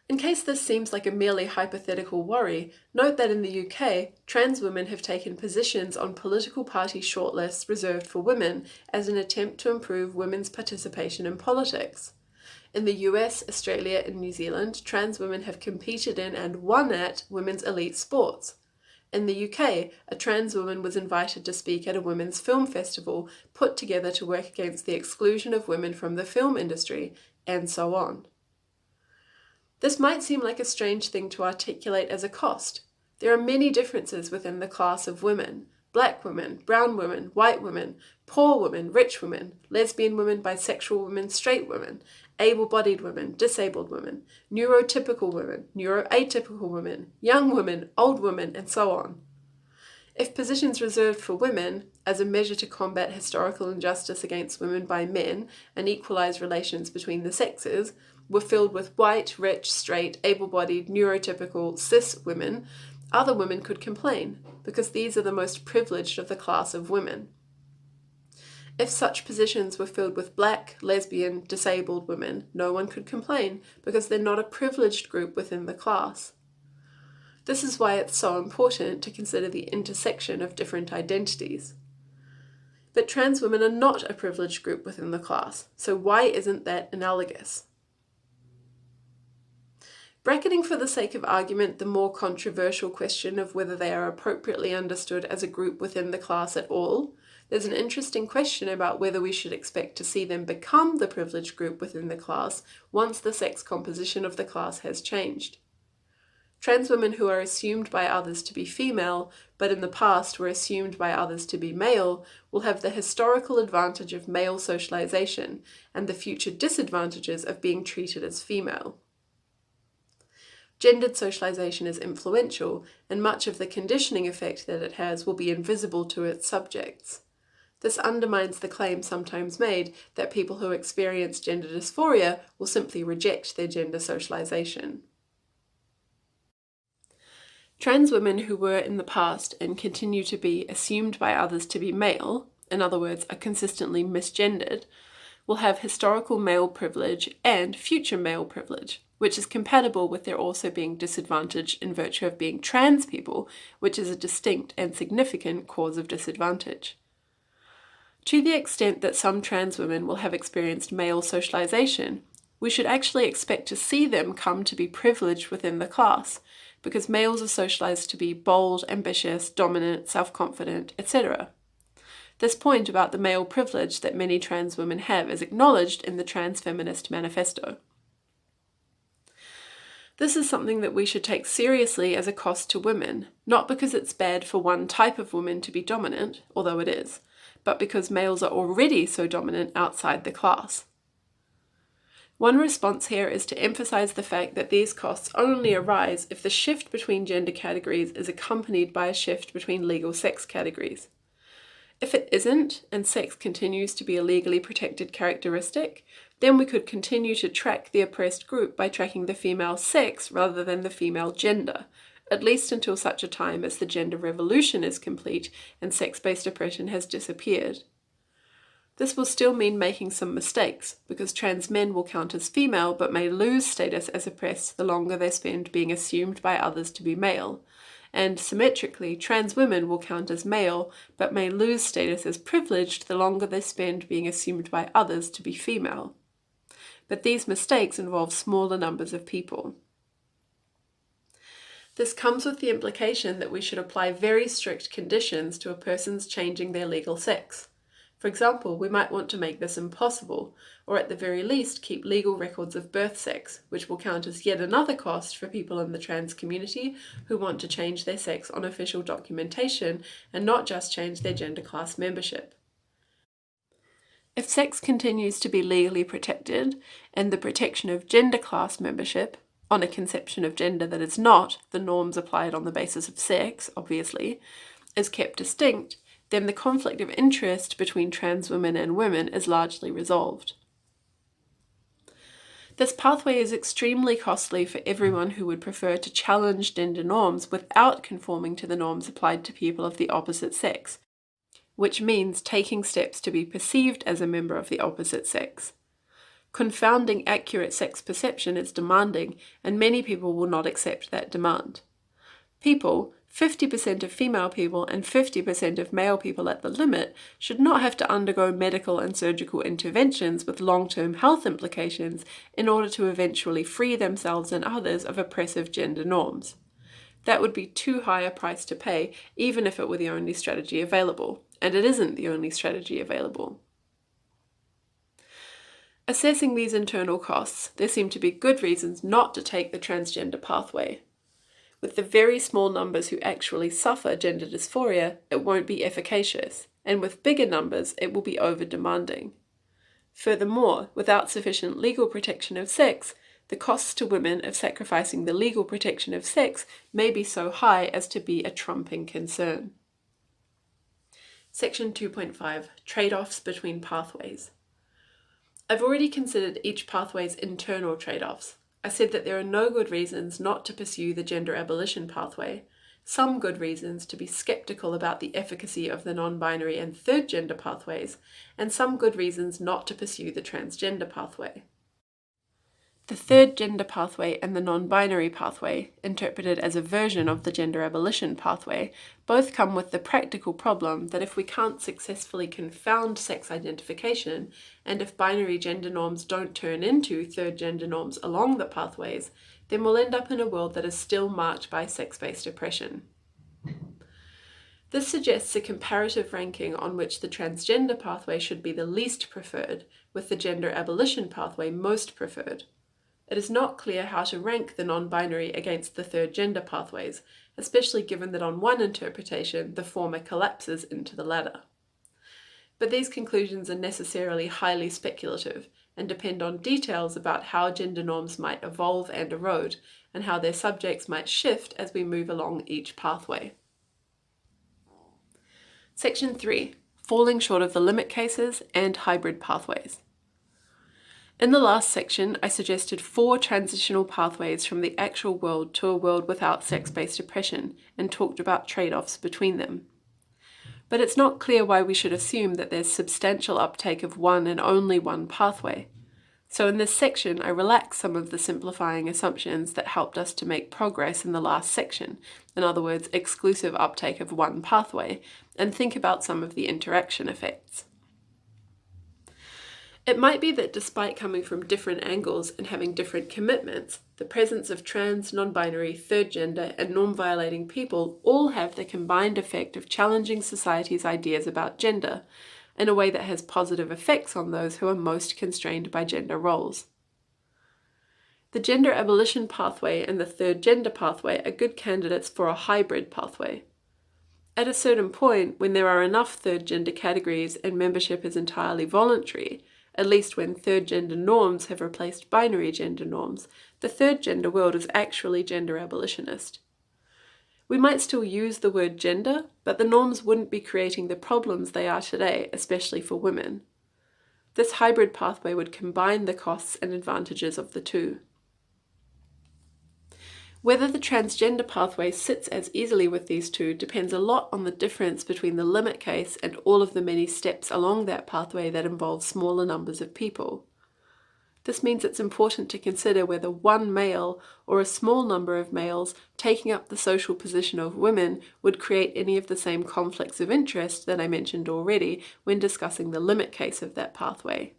In case this seems like a merely hypothetical worry, note that in the UK, trans women have taken positions on political party shortlists reserved for women as an attempt to improve women's participation in politics. In the US, Australia, and New Zealand, trans women have competed in and won at women's elite sports. In the UK, a trans woman was invited to speak at a women's film festival put together to work against the exclusion of women from the film industry, and so on. This might seem like a strange thing to articulate as a cost. There are many differences within the class of women: black women, brown women, white women, poor women, rich women, lesbian women, bisexual women, straight women, able-bodied women, disabled women, neurotypical women, neuroatypical women, young women, old women, and so on. If positions reserved for women, as a measure to combat historical injustice against women by men and equalize relations between the sexes, were filled with white, rich, straight, able-bodied, neurotypical, cis women, other women could complain, because these are the most privileged of the class of women. If such positions were filled with black, lesbian, disabled women, no one could complain, because they're not a privileged group within the class. This is why it's so important to consider the intersection of different identities. But trans women are not a privileged group within the class, so why isn't that analogous? Bracketing for the sake of argument the more controversial question of whether they are appropriately understood as a group within the class at all, there's an interesting question about whether we should expect to see them become the privileged group within the class once the sex composition of the class has changed. Trans women who are assumed by others to be female, but in the past were assumed by others to be male, will have the historical advantage of male socialization and the future disadvantages of being treated as female. Gendered socialization is influential, and much of the conditioning effect that it has will be invisible to its subjects. This undermines the claim sometimes made that people who experience gender dysphoria will simply reject their gender socialization. Trans women who were in the past and continue to be assumed by others to be male, in other words, are consistently misgendered, will have historical male privilege and future male privilege, which is compatible with their also being disadvantaged in virtue of being trans people, which is a distinct and significant cause of disadvantage. To the extent that some trans women will have experienced male socialization, we should actually expect to see them come to be privileged within the class, because males are socialized to be bold, ambitious, dominant, self-confident, etc. This point about the male privilege that many trans women have is acknowledged in the Trans Feminist Manifesto. This is something that we should take seriously as a cost to women, not because it's bad for one type of woman to be dominant, although it is, but because males are already so dominant outside the class. One response here is to emphasize the fact that these costs only arise if the shift between gender categories is accompanied by a shift between legal sex categories. If it isn't, and sex continues to be a legally protected characteristic, then we could continue to track the oppressed group by tracking the female sex rather than the female gender, at least until such a time as the gender revolution is complete and sex-based oppression has disappeared. This will still mean making some mistakes, because trans men will count as female but may lose status as oppressed the longer they spend being assumed by others to be male, and symmetrically, trans women will count as male but may lose status as privileged the longer they spend being assumed by others to be female. But these mistakes involve smaller numbers of people. This comes with the implication that we should apply very strict conditions to a person's changing their legal sex. For example, we might want to make this impossible, or at the very least keep legal records of birth sex, which will count as yet another cost for people in the trans community who want to change their sex on official documentation and not just change their gender class membership. If sex continues to be legally protected, and the protection of gender class membership, on a conception of gender that is not the norms applied on the basis of sex, obviously, is kept distinct, then the conflict of interest between trans women and women is largely resolved. This pathway is extremely costly for everyone who would prefer to challenge gender norms without conforming to the norms applied to people of the opposite sex, which means taking steps to be perceived as a member of the opposite sex. Confounding accurate sex perception is demanding, and many people will not accept that demand. People, 50% of female people and 50% of male people at the limit, should not have to undergo medical and surgical interventions with long-term health implications in order to eventually free themselves and others of oppressive gender norms. That would be too high a price to pay, even if it were the only strategy available, and it isn't the only strategy available. Assessing these internal costs, there seem to be good reasons not to take the transgender pathway. With the very small numbers who actually suffer gender dysphoria, it won't be efficacious, and with bigger numbers, it will be over-demanding. Furthermore, without sufficient legal protection of sex, the costs to women of sacrificing the legal protection of sex may be so high as to be a trumping concern. Section 2.5. Trade-offs between pathways. I've already considered each pathway's internal trade-offs. I said that there are no good reasons not to pursue the gender abolition pathway, some good reasons to be skeptical about the efficacy of the non-binary and third gender pathways, and some good reasons not to pursue the transgender pathway. The third gender pathway and the non-binary pathway, interpreted as a version of the gender abolition pathway, both come with the practical problem that if we can't successfully confound sex identification, and if binary gender norms don't turn into third gender norms along the pathways, then we'll end up in a world that is still marked by sex-based oppression. This suggests a comparative ranking on which the transgender pathway should be the least preferred, with the gender abolition pathway most preferred. It is not clear how to rank the non-binary against the third gender pathways, especially given that on one interpretation the former collapses into the latter. But these conclusions are necessarily highly speculative and depend on details about how gender norms might evolve and erode, and how their subjects might shift as we move along each pathway. Section 3. Falling short of the limit cases and hybrid pathways. In the last section, I suggested 4 transitional pathways from the actual world to a world without sex-based oppression, and talked about trade-offs between them. But it's not clear why we should assume that there's substantial uptake of one and only one pathway. So in this section, I relax some of the simplifying assumptions that helped us to make progress in the last section, in other words, exclusive uptake of one pathway, and think about some of the interaction effects. It might be that despite coming from different angles and having different commitments, the presence of trans, non-binary, third gender, and norm-violating people all have the combined effect of challenging society's ideas about gender, in a way that has positive effects on those who are most constrained by gender roles. The gender abolition pathway and the third gender pathway are good candidates for a hybrid pathway. At a certain point, when there are enough third gender categories and membership is entirely voluntary, at least when third gender norms have replaced binary gender norms, the third gender world is actually gender abolitionist. We might still use the word gender, but the norms wouldn't be creating the problems they are today, especially for women. This hybrid pathway would combine the costs and advantages of the two. Whether the transgender pathway sits as easily with these two depends a lot on the difference between the limit case and all of the many steps along that pathway that involve smaller numbers of people. This means it's important to consider whether one male or a small number of males taking up the social position of women would create any of the same conflicts of interest that I mentioned already when discussing the limit case of that pathway.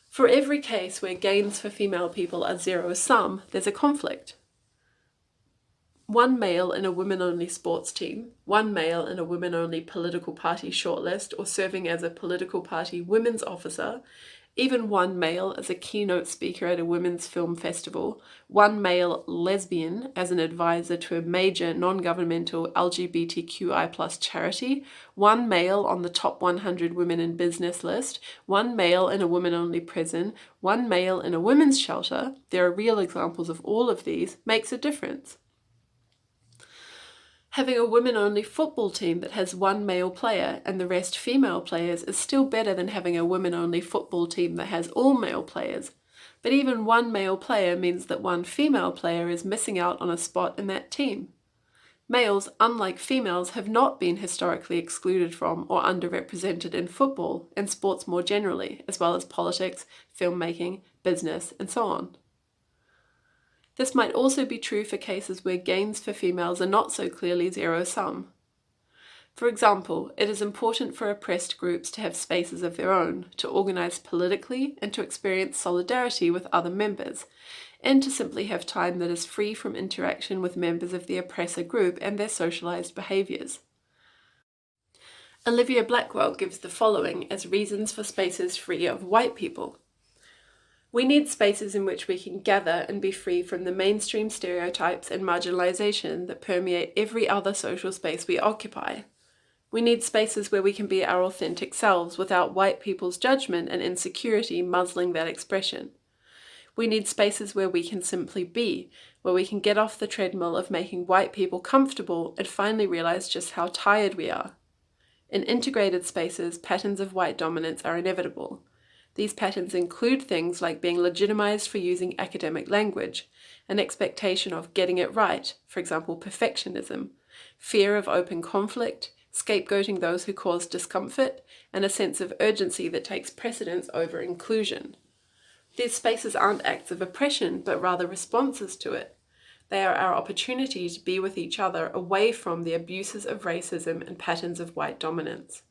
For every case where gains for female people are zero-sum, there's a conflict. One male in a women-only sports team, one male in a women-only political party shortlist or serving as a political party women's officer, even one male as a keynote speaker at a women's film festival, one male lesbian as an advisor to a major non-governmental LGBTQI+ charity, one male on the top 100 women in business list, one male in a women-only prison, one male in a women's shelter, there are real examples of all of these, makes a difference. Having a women-only football team that has one male player and the rest female players is still better than having a women-only football team that has all male players. But even one male player means that one female player is missing out on a spot in that team. Males, unlike females, have not been historically excluded from or underrepresented in football and sports more generally, as well as politics, filmmaking, business, and so on. This might also be true for cases where gains for females are not so clearly zero-sum. For example, it is important for oppressed groups to have spaces of their own, to organise politically and to experience solidarity with other members, and to simply have time that is free from interaction with members of the oppressor group and their socialised behaviours. Olivia Blackwell gives the following as reasons for spaces free of white people. We need spaces in which we can gather and be free from the mainstream stereotypes and marginalisation that permeate every other social space we occupy. We need spaces where we can be our authentic selves without white people's judgment and insecurity muzzling that expression. We need spaces where we can simply be, where we can get off the treadmill of making white people comfortable and finally realise just how tired we are. In integrated spaces, patterns of white dominance are inevitable. These patterns include things like being legitimized for using academic language, an expectation of getting it right, for example perfectionism, fear of open conflict, scapegoating those who cause discomfort, and a sense of urgency that takes precedence over inclusion. These spaces aren't acts of oppression, but rather responses to it. They are our opportunity to be with each other away from the abuses of racism and patterns of white dominance.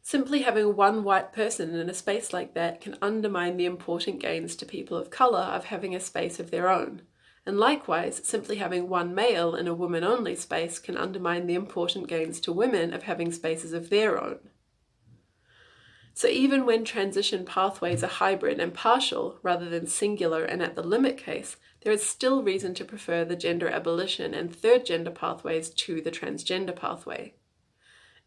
Simply having one white person in a space like that can undermine the important gains to people of colour of having a space of their own. And likewise, simply having one male in a woman-only space can undermine the important gains to women of having spaces of their own. So even when transition pathways are hybrid and partial, rather than singular and at the limit case, there is still reason to prefer the gender abolition and third gender pathways to the transgender pathway.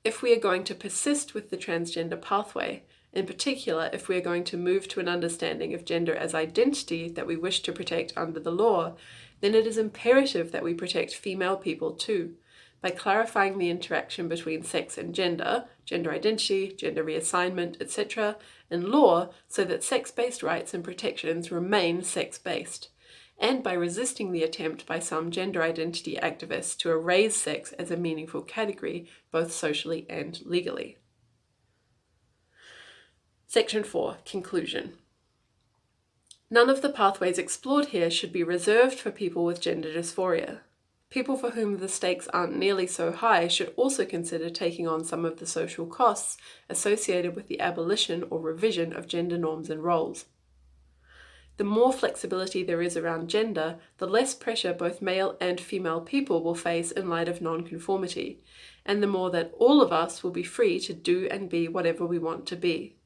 If we are going to persist with the transgender pathway, in particular if we are going to move to an understanding of gender as identity that we wish to protect under the law, then it is imperative that we protect female people too, by clarifying the interaction between sex and gender, gender identity, gender reassignment, etc., in law so that sex-based rights and protections remain sex-based, and by resisting the attempt by some gender identity activists to erase sex as a meaningful category, both socially and legally. Section 4. Conclusion. None of the pathways explored here should be reserved for people with gender dysphoria. People for whom the stakes aren't nearly so high should also consider taking on some of the social costs associated with the abolition or revision of gender norms and roles. The more flexibility there is around gender, the less pressure both male and female people will face in light of nonconformity, and the more that all of us will be free to do and be whatever we want to be.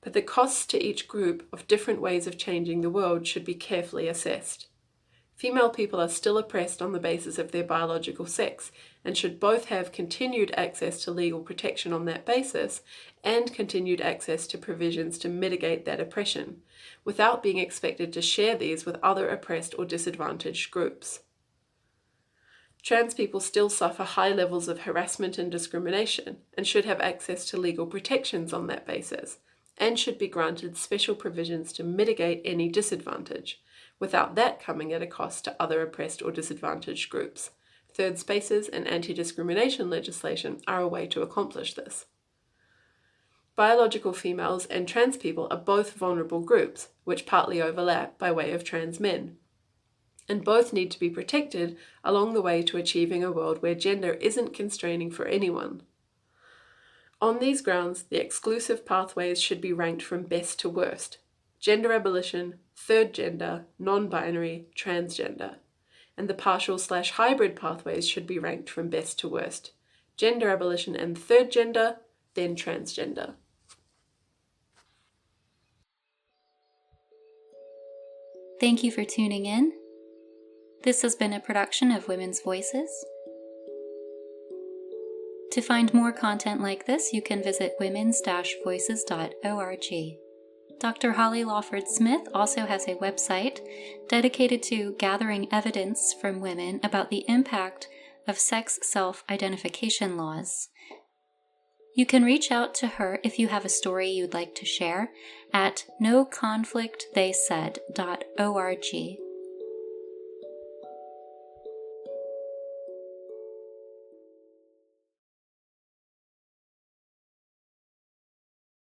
But the costs to each group of different ways of changing the world should be carefully assessed. Female people are still oppressed on the basis of their biological sex and should both have continued access to legal protection on that basis and continued access to provisions to mitigate that oppression, without being expected to share these with other oppressed or disadvantaged groups. Trans people still suffer high levels of harassment and discrimination and should have access to legal protections on that basis, and should be granted special provisions to mitigate any disadvantage, without that coming at a cost to other oppressed or disadvantaged groups. Third spaces and anti-discrimination legislation are a way to accomplish this. Biological females and trans people are both vulnerable groups, which partly overlap by way of trans men, and both need to be protected along the way to achieving a world where gender isn't constraining for anyone. On these grounds, the exclusive pathways should be ranked from best to worst: gender abolition, third gender, non-binary, transgender. And the partial/hybrid pathways should be ranked from best to worst: gender abolition and third gender, then transgender. Thank you for tuning in. This has been a production of Women's Voices. To find more content like this, you can visit womens-voices.org. Dr. Holly Lawford-Smith also has a website dedicated to gathering evidence from women about the impact of sex self-identification laws. You can reach out to her if you have a story you'd like to share at noconflicttheysaid.org.